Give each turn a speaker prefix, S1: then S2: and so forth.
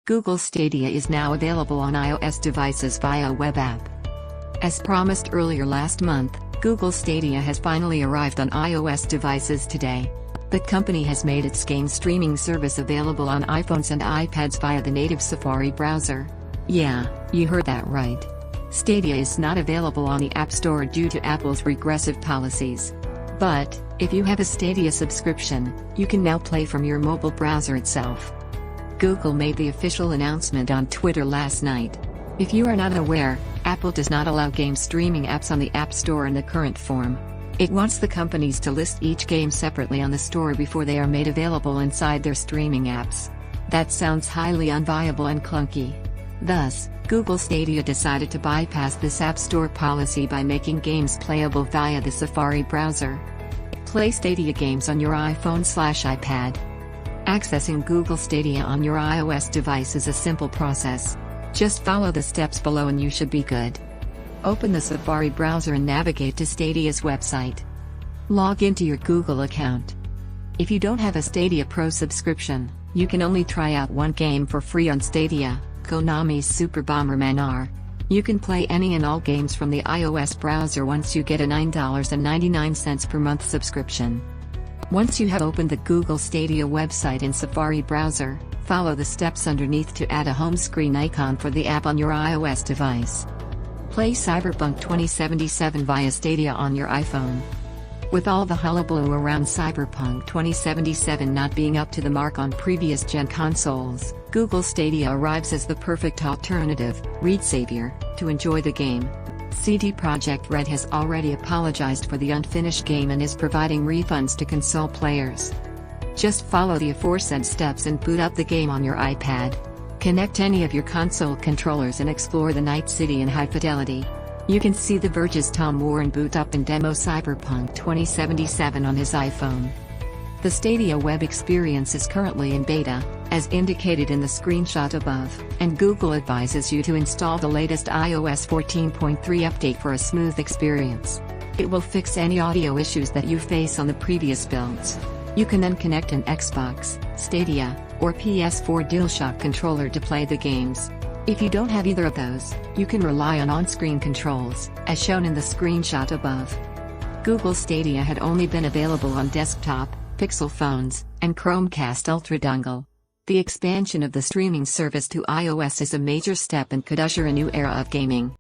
S1: Google Stadia is now available on iOS devices via a web app. As promised earlier last month, Google Stadia has finally arrived on iOS devices today. The company has made its game streaming service available on iPhones and iPads via the native Safari browser. Yeah, you heard that right. Stadia is not available on the App Store due to Apple's regressive policies. But, if you have a Stadia subscription, you can now play from your mobile browser itself. Google made the official announcement on Twitter last night. If you are not aware, Apple does not allow game streaming apps on the App Store in the current form. It wants the companies to list each game separately on the store before they are made available inside their streaming apps. That sounds highly unviable and clunky. Thus, Google Stadia decided to bypass this App Store policy by making games playable via the Safari browser. Play Stadia games on your iPhone/iPad. Accessing Google Stadia on your iOS device is a simple process. Just follow the steps below and you should be good. Open the Safari browser and navigate to Stadia's website. Log into your Google account. If you don't have a Stadia Pro subscription, you can only try out one game for free on Stadia, Konami's Super Bomberman R. You can play any and all games from the iOS browser once you get a $9.99 per month subscription. Once you have opened the Google Stadia website in Safari browser, follow the steps underneath to add a home screen icon for the app on your iOS device. Play Cyberpunk 2077 via Stadia on your iPhone. With all the hullabaloo around Cyberpunk 2077 not being up to the mark on previous gen consoles, Google Stadia arrives as the perfect alternative, read savior, to enjoy the game. Projekt Red has already apologized for the unfinished game and is providing refunds to console players. Just follow the aforesaid steps and boot up the game on your iPad. Connect any of your console controllers and explore the Night City in high fidelity. You can see the Verge's Tom Warren boot up and demo Cyberpunk 2077 on his iPhone. The Stadia web experience is currently in beta, as indicated in the screenshot above, and Google advises you to install the latest iOS 14.3 update for a smooth experience. It will fix any audio issues that you face on the previous builds. You can then connect an Xbox, Stadia, or PS4 DualShock controller to play the games. If you don't have either of those, you can rely on on-screen controls, as shown in the screenshot above. Google Stadia had only been available on desktop, Pixel phones, and Chromecast Ultra dongle. The expansion of the streaming service to iOS is a major step and could usher a new era of gaming.